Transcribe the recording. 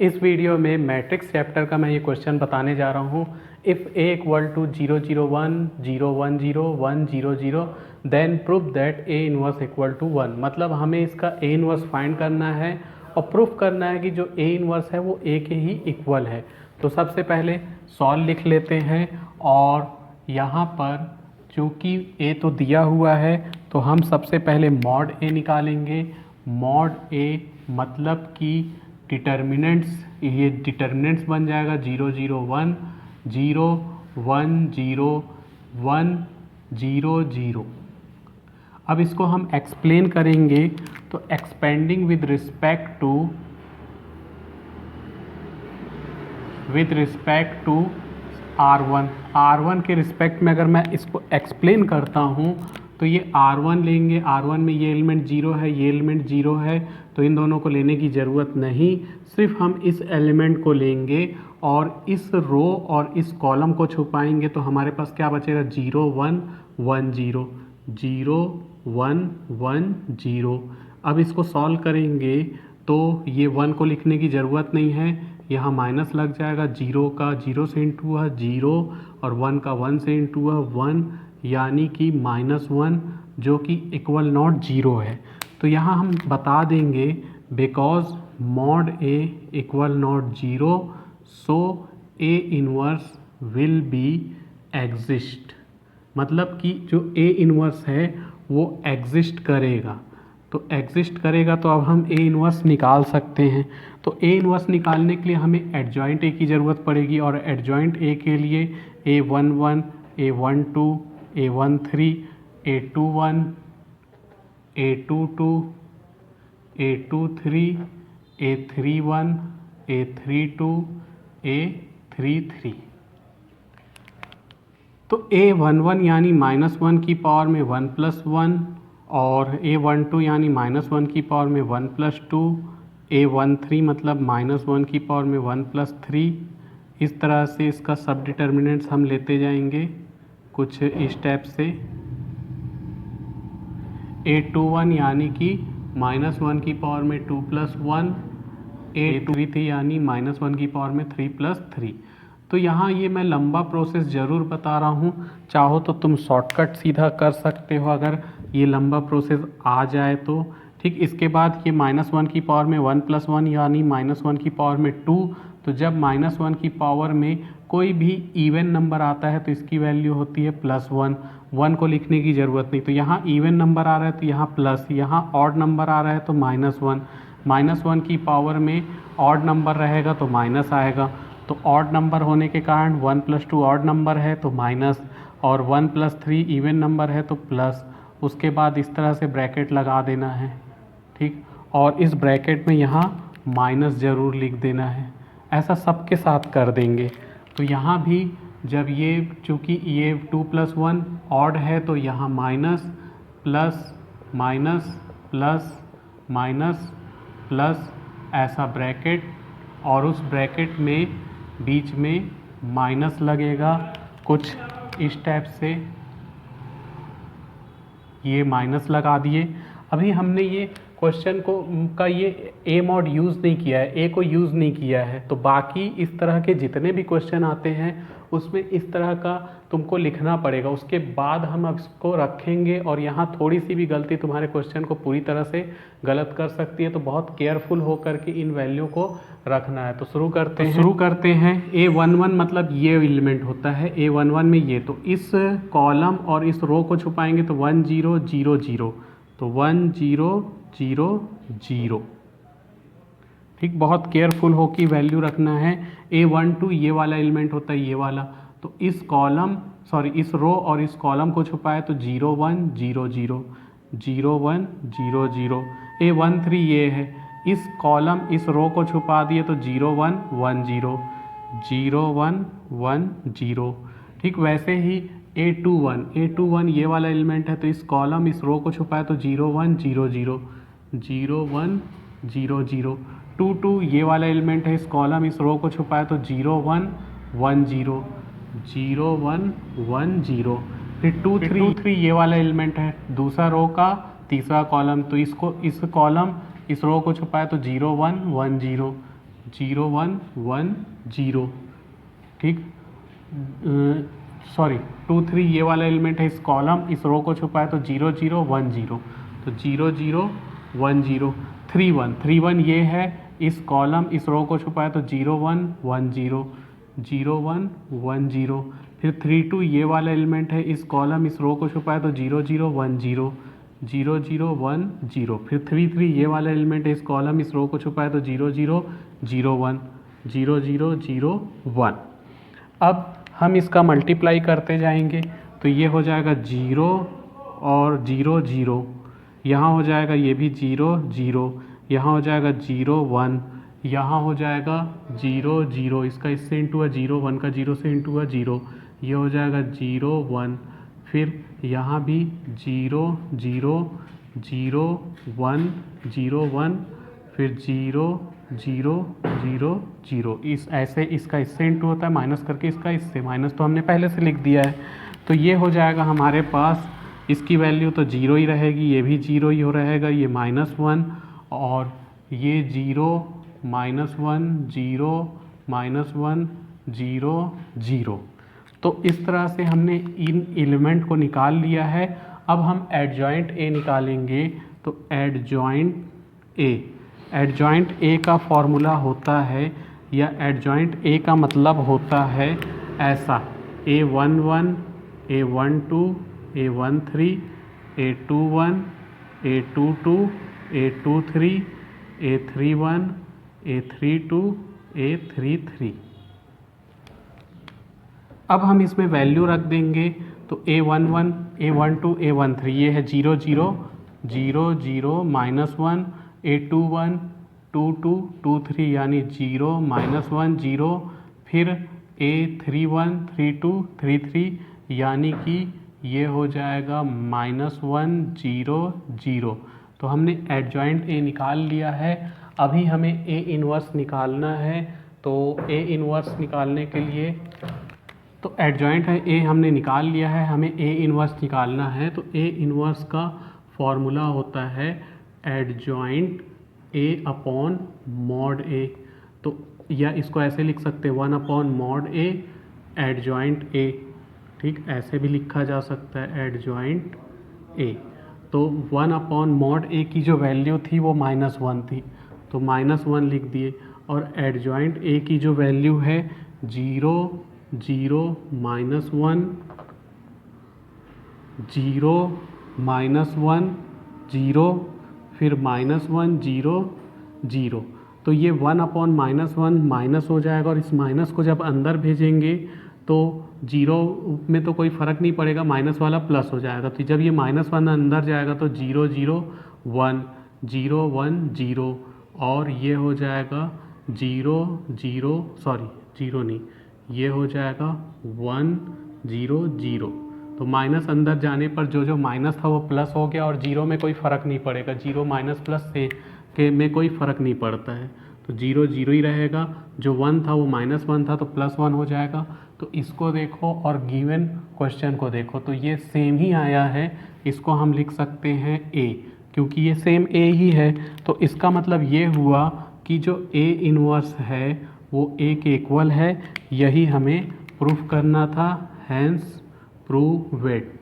इस वीडियो में matrix chapter का मैं ये क्वेश्चन बताने जा रहा हूँ। If A equal to 0 0 1 0 1 0 1 0 0 then proof that A inverse equal to 1। मतलब हमें इसका ए इनवर्स फाइंड करना है और प्रूफ करना है कि जो ए इनवर्स है वो ए के ही इक्वल है। तो सबसे पहले सॉल्व लिख लेते हैं और यहाँ पर चूँकि ए तो दिया हुआ है तो हम सबसे पहले मॉड ए निकालेंगे। मॉड ए मतलब कि डिटर्मिनेंट्स, ये डिटर्मिनेंट्स बन जाएगा 0 0 1 0 1 0 1 0 0। अब इसको हम एक्सप्लेन करेंगे तो expanding with respect to R1 के रिस्पेक्ट में अगर मैं इसको एक्सप्लेन करता हूँ तो ये R1 लेंगे। R1 में ये एलिमेंट 0 है, ये एलिमेंट 0 है, तो इन दोनों को लेने की ज़रूरत नहीं, सिर्फ हम इस एलिमेंट को लेंगे और इस रो और इस कॉलम को छुपाएंगे तो हमारे पास क्या बचेगा 0 1 1 0 0 1 1 0। अब इसको सॉल्व करेंगे तो ये 1 को लिखने की ज़रूरत नहीं है, यहाँ माइनस लग जाएगा। 0 का 0 से इंटू है 0 और 1 का 1 से इंटू है 1, यानी कि -1 जो कि इक्वल नॉट 0 है। तो यहाँ हम बता देंगे because mod A equal not 0 so A inverse will be exist. मतलब कि जो ए इनवर्स है वो एग्जिस्ट करेगा। तो एग्जिस्ट करेगा तो अब हम ए इनवर्स निकाल सकते हैं। तो ए इनवर्स निकालने के लिए हमें एडजॉइंट ए की ज़रूरत पड़ेगी और एडजॉइंट ए के लिए A11 A12 A13 A21 A22 A23 A31 A32 A33। तो A11 यानी -1 की पावर में 1 + 1 और A12 यानी -1 की पावर में 1 + 2, A13 मतलब -1 की पावर में 1 + 3। इस तरह से इसका सब डिटर्मिनेंट्स हम लेते जाएंगे कुछ इस टाइप से। A21 यानी कि -1 की पावर में 2 + 1, A23 यानी -1 की पावर में 3 + 3। तो यहाँ ये मैं लंबा प्रोसेस ज़रूर बता रहा हूँ, चाहो तो तुम शॉर्टकट सीधा कर सकते हो अगर ये लंबा प्रोसेस आ जाए तो। ठीक, इसके बाद ये -1 की पावर में 1 + 1 यानी -1 की पावर में 2। तो जब -1 की पावर में कोई भी इवन नंबर आता है तो इसकी वैल्यू होती है +1। 1 को लिखने की ज़रूरत नहीं। तो यहाँ इवन नंबर आ रहा है तो यहाँ प्लस, यहाँ ऑड नंबर आ रहा है तो -1। -1 की पावर में ऑड नंबर रहेगा तो माइनस आएगा। तो ऑड नंबर होने के कारण 1 + 2 ऑड नंबर है तो माइनस, और 1 + 3 इवन नंबर है तो प्लस। उसके बाद इस तरह से ब्रैकेट लगा देना है। ठीक, और इस ब्रैकेट में यहाँ माइनस ज़रूर लिख देना है। ऐसा सबके साथ कर देंगे। तो यहाँ भी जब ये चूँकि ये 2 + 1 ऑड है तो यहाँ minus plus minus plus minus plus ऐसा ब्रैकेट, और उस ब्रैकेट में बीच में माइनस लगेगा कुछ इस टाइप से। ये माइनस लगा दिए। अभी हमने ये क्वेश्चन का ये ए मॉड यूज़ नहीं किया है, ए को यूज़ नहीं किया है। तो बाकी इस तरह के जितने भी क्वेश्चन आते हैं उसमें इस तरह का तुमको लिखना पड़ेगा। उसके बाद हम अब इसको रखेंगे और यहाँ थोड़ी सी भी गलती तुम्हारे क्वेश्चन को पूरी तरह से गलत कर सकती है। तो बहुत केयरफुल होकर के इन वैल्यू को रखना है। तो शुरू करते हैं। A11 मतलब ये एलिमेंट होता है, A11 में ये। तो इस कॉलम और इस रो को छुपाएंगे तो 1 0 0 0, तो 1 0 0 0। ठीक, बहुत केयरफुल हो कि वैल्यू रखना है। A12 ये वाला एलिमेंट होता है, ये वाला। तो इस रो और इस कॉलम को छुपाए तो 0 1 0 0 0 1 0 0। A13 ये है, इस कॉलम इस रो को छुपा दिए तो 0 1 1 0 0 1 1 0। ठीक, वैसे ही A21 ये वाला एलिमेंट है, तो इस कॉलम इस रो को छुपाए तो 0 1 0 0 0 1 0 0। 22 ये वाला एलिमेंट है, इस कॉलम इस रो को छुपाए तो 0 1 1 0 0 1 1 0। फिर 2 3 ये वाला एलिमेंट है, दूसरा रो का तीसरा कॉलम, तो इस कॉलम इस रो को छुपाए तो 0 1 1 0 0 1 1 0, ठीक। सॉरी 2 3 ये वाला एलिमेंट है इस कॉलम, इस रो को छुपाए तो 0 0 1 0, तो 0 0 1 0। 3 1 3 1 ये है इस कॉलम, इस रो को छुपाए तो 0 1 1 0 0 1 1 0। फिर 3 2 ये वाला एलिमेंट है इस कॉलम, इस रो को छुपाए तो 0 0 1 0 0 0 1 0। फिर 3 3 ये वाला एलिमेंट है इस कॉलम, इस रो को छुपाए तो 0 0 0 1 0 0 0 1। अब हम इसका मल्टीप्लाई करते जाएंगे तो ये हो जाएगा 0 और 0 0, यहाँ हो जाएगा ये भी 0 0, यहाँ हो जाएगा 0 1, यहाँ हो जाएगा 0 0, इसका इससे इंटू हुआ 0 1 का 0 से इंटू हुआ 0, ये हो जाएगा 0 1। फिर यहाँ भी 0 0 0 1 0 1, फिर 0 0 0 0, इस ऐसे इसका इससे इंटू होता है माइनस करके इसका इससे, माइनस तो हमने पहले से लिख दिया है। तो ये हो जाएगा हमारे पास, इसकी वैल्यू तो 0 ही रहेगी, ये भी 0 ही हो रहेगा, ये -1 और ये 0 -1 0 -1 0 0। तो इस तरह से हमने इन एलिमेंट को निकाल लिया है। अब हम एडजॉइंट ए निकालेंगे। तो एडजॉइंट ए का फॉर्मूला होता है, या एडजॉइंट ए का मतलब होता है ऐसा: A11 A12 A13 A21 A22 A23 A31 A32 A33। अब हम इसमें वैल्यू रख देंगे। तो A11 A12 A13 ये है 0 0 0 0 -1, A21 2 2 2 3 यानी 0 -1 0, फिर A31 3 2 3 3 यानी कि ये हो जाएगा -1 0 0। तो हमने एडजॉइंट ए निकाल लिया है। अभी हमें ए इन्वर्स निकालना है। तो ए इन्वर्स निकालने के लिए, तो एडजॉइंट है ए हमने निकाल लिया है, हमें ए इन्वर्स निकालना है। तो ए इन्वर्स का फॉर्मूला होता है एडजॉइंट ए अपॉन मॉड ए। तो या इसको ऐसे लिख सकते हैं 1 upon mod A adjoint A, ठीक, ऐसे भी लिखा जा सकता है एडजॉइंट ए। तो 1 अपॉन मॉड ए की जो वैल्यू थी वो -1 थी, तो -1 लिख दिए। और एडजॉइंट ए की जो वैल्यू है 0 0 -1 0 -1 0, फिर -1 0 0। तो ये 1 अपॉन -1 माइनस हो जाएगा, और इस माइनस को जब अंदर भेजेंगे तो 0 में तो कोई फ़र्क नहीं पड़ेगा, माइनस वाला प्लस हो जाएगा। तो जब ये -1 अंदर जाएगा तो 0 0 1 0 1 0, और ये हो जाएगा 0 0 सॉरी 0 नहीं, ये हो जाएगा 1 0 0। तो माइनस अंदर जाने पर जो जो माइनस था वो प्लस हो गया, और 0 में कोई फ़र्क नहीं पड़ेगा, 0 माइनस प्लस से के में कोई फ़र्क नहीं पड़ता है। तो 0 0 ही रहेगा, जो 1 था वो -1 था तो +1 हो जाएगा। तो इसको देखो और गिवन क्वेश्चन को देखो, तो ये सेम ही आया है, इसको हम लिख सकते हैं ए, क्योंकि ये सेम ए ही है। तो इसका मतलब ये हुआ कि जो ए इन्वर्स है वो ए के इक्वल है। यही हमें प्रूफ करना था, हैंस प्रूव इट।